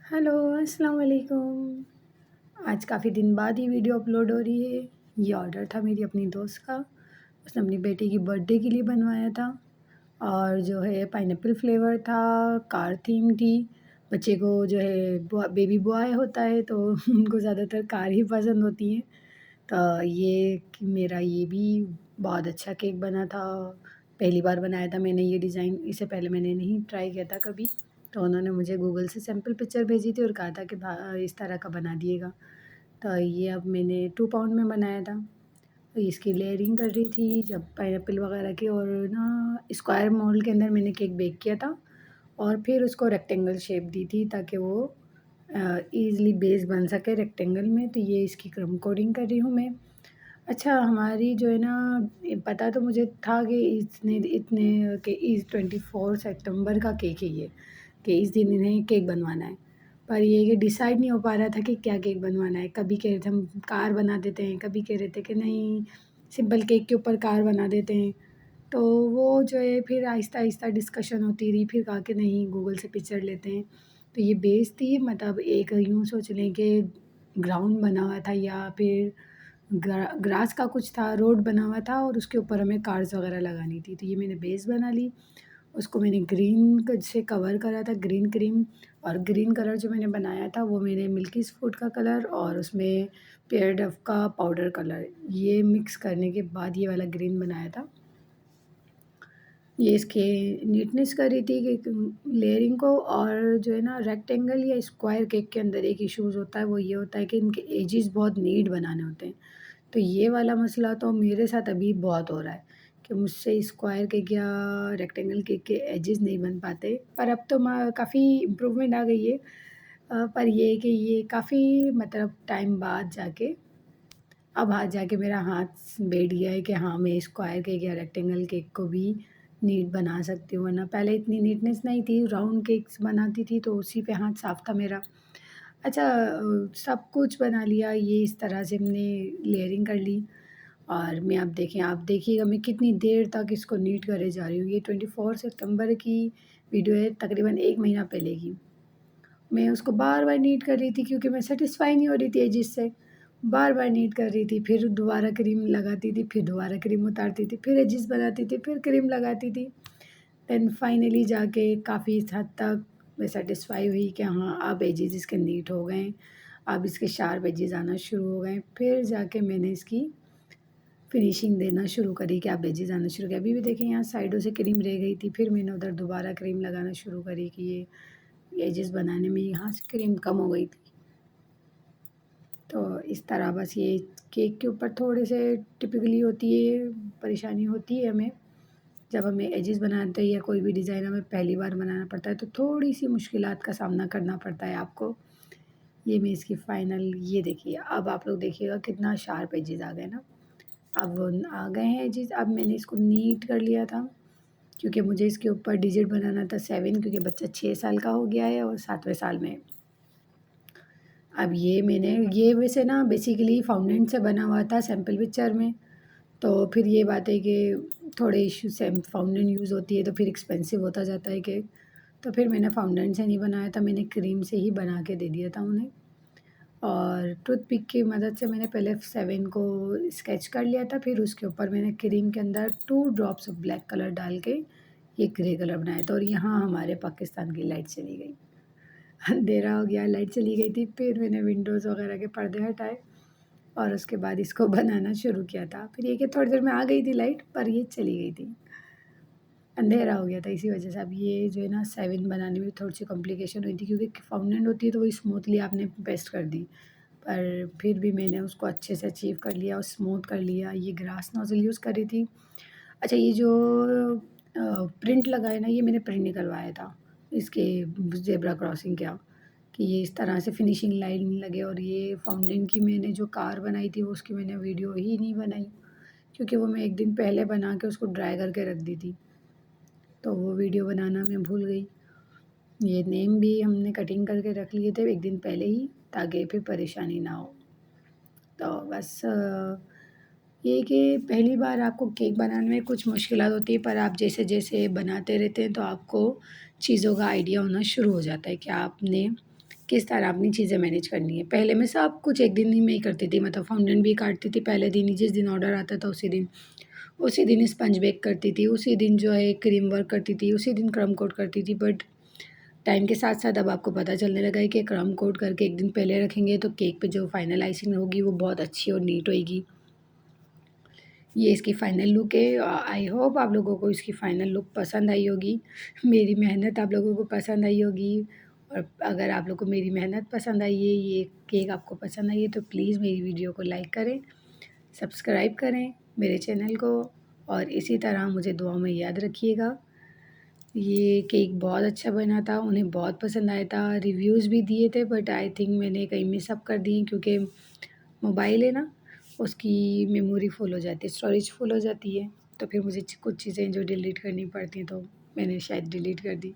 Hello, अस्सलाम वालेकुम। आज काफ़ी दिन बाद ये वीडियो अपलोड हो रही है। ये ऑर्डर था मेरी अपनी दोस्त का। उसने अपनी बेटी की बर्थडे के लिए बनवाया था और जो है पाइनएप्पल फ्लेवर था, कार थीम थी। बच्चे को जो है बेबी बॉय होता है तो उनको ज़्यादातर कार ही पसंद होती हैं। तो मेरा ये भी बहुत अच्छा केक बना था। पहली बार बनाया था मैंने ये डिज़ाइन, इससे पहले मैंने नहीं ट्राई किया था कभी। तो उन्होंने मुझे गूगल से सैंपल पिक्चर भेजी थी और कहा था कि इस तरह का बना दिएगा। तो ये अब मैंने 2 पाउंड में बनाया था। तो इसकी लेयरिंग कर रही थी जब पाइनएप्पल वगैरह की, और ना स्क्वायर मोल्ड के अंदर मैंने केक बेक किया था और फिर उसको रेक्टेंगल शेप दी थी ताकि वो ईज़िली बेस बन सके रेक्टेंगल में। तो ये इसकी क्रम कोडिंग कर रही हूँ मैं। अच्छा, हमारी जो है ना, ये पता तो मुझे था कि इसने इतने कि इस 24 सितंबर का केक है ये, कि इस दिन इन्हें केक बनवाना है। पर ये कि डिसाइड नहीं हो पा रहा था कि क्या केक बनवाना है। कभी कह रहे थे हम कार बना देते हैं, कभी कह रहे थे कि नहीं सिंपल केक के ऊपर कार बना देते हैं। तो वो जो है फिर आहिस्ता-आहिस्ता डिस्कशन होती रही, फिर कहा कि नहीं गूगल से पिक्चर लेते हैं। तो ये बेस थी, मतलब एक यूँ सोच लें कि ग्राउंड बना हुआ था या फिर ग्रास का कुछ था, रोड बना हुआ था और उसके ऊपर हमें कार्स वगैरह लगानी थी। तो ये मैंने बेस बना ली, उसको मैंने ग्रीन क से कवर करा था, ग्रीन क्रीम। और ग्रीन कलर जो मैंने बनाया था वो मैंने मिल्की स्फूड का कलर और उसमें पेयर डव का पाउडर कलर, ये मिक्स करने के बाद ये वाला ग्रीन बनाया था। ये इसके नीटनेस कर रही थी कि लेयरिंग को। और जो है ना, रेक्टेंगल या स्क्वायर केक के अंदर एक इश्यूज़ होता है, वो ये होता है कि इनके एजेस बहुत नीट बनाने होते हैं। तो ये वाला मसला तो मेरे साथ अभी बहुत हो रहा है कि मुझसे स्क्वायर केक या रेक्टेंगल केक के एजेस नहीं बन पाते। पर अब तो काफ़ी इम्प्रूवमेंट आ गई है। पर ये है कि ये काफ़ी मतलब टाइम बाद जाके अब हाथ जाके मेरा हाथ बैठ गया है कि हाँ, मैं स्क्वायर केक या रेक्टेंगल केक को भी नीट बना सकती हूँ, वरना पहले इतनी नीटनेस नहीं थी, राउंड केक्स बनाती थी तो उसी पे हाथ साफ था मेरा। अच्छा, सब कुछ बना लिया, ये इस तरह से हमने लेयरिंग कर ली। और मैं अब देखें, आप देखिएगा मैं कितनी देर तक इसको नीट करे जा रही हूँ। ये 24 सितंबर की वीडियो है, तकरीबन 1 महीना पहले की। मैं उसको बार-बार नीट कर रही थी क्योंकि मैं सैटिस्फाई नहीं हो रही थी एजिस से। बार-बार नीट कर रही थी, फिर दोबारा क्रीम लगाती थी, फिर दोबारा क्रीम उतारती थी, फिर एजिस बनाती थी, फिर क्रीम लगाती थी। देन फाइनली जाके काफ़ी हद तक मैं सैटिस्फाई हुई कि हाँ, अब एजिस इसके नीट हो गए हैं, अब इसके शार्प एजिस आना शुरू हो गए हैं। फिर जाके मैंने इसकी फिनिशिंग देना शुरू करी कि अब एजिस आना शुरू किया। अभी भी देखिए यहाँ साइडों से क्रीम रह गई थी, फिर मैंने उधर दोबारा क्रीम लगाना शुरू करी कि ये एजेस बनाने में यहाँ से क्रीम कम हो गई थी। तो इस तरह बस ये केक के ऊपर थोड़े से टिपिकली होती है, परेशानी होती है हमें। जब हमें एजेस बनाते हैं या कोई भी डिज़ाइन हमें पहली बार बनाना पड़ता है तो थोड़ी-सी मुश्किलात का सामना करना पड़ता है आपको। ये मैं इसकी फाइनल, ये देखिए, अब आप लोग देखिएगा कितना शार्प एजेस आ गए ना। अब वो आ गए हैं एजेस, अब मैंने इसको नीट कर लिया था क्योंकि मुझे इसके ऊपर डिजिट बनाना था 7, क्योंकि बच्चा 6 साल का हो गया है और 7वें साल में है। अब ये वैसे ना बेसिकली फाउंडेंट से बना हुआ था सैंपल पिक्चर में। तो फिर ये बात है कि थोड़े इश्यू से फाउंडेंट यूज़ होती है तो फिर एक्सपेंसिव होता जाता है केक। तो फिर मैंने फाउंडेंट से नहीं बनाया था, मैंने क्रीम से ही बना के दे दिया था उन्हें। और टूथपिक की मदद से मैंने पहले 7 को स्केच कर लिया था, फिर उसके ऊपर मैंने क्रीम के अंदर 2 ड्रॉप्स ऑफ ब्लैक कलर डाल के ये ग्रे कलर बनाया था। और यहाँ हमारे पाकिस्तान की लाइट चली गई। अंधेरा हो गया, लाइट चली गई थी, फिर मैंने विंडोज़ वगैरह के पर्दे हटाए और उसके बाद इसको बनाना शुरू किया था। फिर ये कि थोड़ी देर में आ गई थी लाइट, पर ये चली गई थी। अंधेरा हो गया था इसी वजह से। अब ये जो है ना, 7 बनाने में थोड़ी-सी कॉम्प्लिकेशन हुई थी क्योंकि फाउंडेंट होती है तो वो स्मूथली आपने पेस्ट कर दी। पर फिर भी मैंने उसको अच्छे से अचीव कर लिया और स्मूथ कर लिया। ये ग्रास नोज़ल यूज़ कर रही थी। अच्छा, ये जो प्रिंट लगा है ना, ये मैंने प्रिंट निकलवाया था इसके ज़ेब्रा क्रॉसिंग का, कि ये इस तरह से फिनिशिंग लाइन लगे। और ये फाउंटेन की मैंने जो कार बनाई थी वो उसकी मैंने वीडियो ही नहीं बनाई क्योंकि वो मैं 1 दिन पहले बना के उसको ड्राई करके रख दी थी। तो वो वीडियो बनाना मैं भूल गई। ये नेम भी हमने कटिंग करके रख लिए थे 1 दिन पहले ही ताकि फिर परेशानी ना हो। तो बस ये कि पहली बार आपको केक बनाने में कुछ मुश्किलात होती है, पर आप जैसे-जैसे बनाते रहते हैं तो आपको चीज़ों का आइडिया होना शुरू हो जाता है कि आपने किस तरह अपनी चीज़ें मैनेज करनी है। पहले मैं सब कुछ एक दिन ही में ही करती थी, मतलब फाउंडेन भी काटती थी पहले दिन ही, जिस दिन ऑर्डर आता था उसी दिन स्पंज बेक करती थी, उसी दिन जो है क्रीम वर्क करती थी, उसी दिन क्रम्ब कोट करती थी। बट टाइम के साथ-साथ अब आपको पता चलने लगा है कि क्रम्ब कोट करके एक दिन पहले रखेंगे तो केक पे जो फाइनल आइसिंग होगी वो बहुत अच्छी और नीट होएगी। ये इसकी फाइनल लुक है। आई होप आप लोगों को इसकी फाइनल लुक पसंद आई होगी। मेरी मेहनत आप लोगों को पसंद आई होगी, और अगर आप लोग को मेरी मेहनत पसंद आई है, ये केक आपको पसंद आई है, तो प्लीज़ मेरी वीडियो को लाइक करें, सब्सक्राइब करें मेरे चैनल को, और इसी तरह मुझे दुआओं में याद रखिएगा। ये केक बहुत अच्छा बना था, उन्हें बहुत पसंद आया था। रिव्यूज़ भी दिए थे, बट आई थिंक मैंने कहीं मिस अप कर दी, क्योंकि मोबाइल है ना, उसकी मेमोरी फुल हो जाती है, स्टोरेज फुल हो जाती है, तो फिर मुझे कुछ चीज़ें जो डिलीट करनी पड़ती हैं तो मैंने शायद डिलीट कर दी।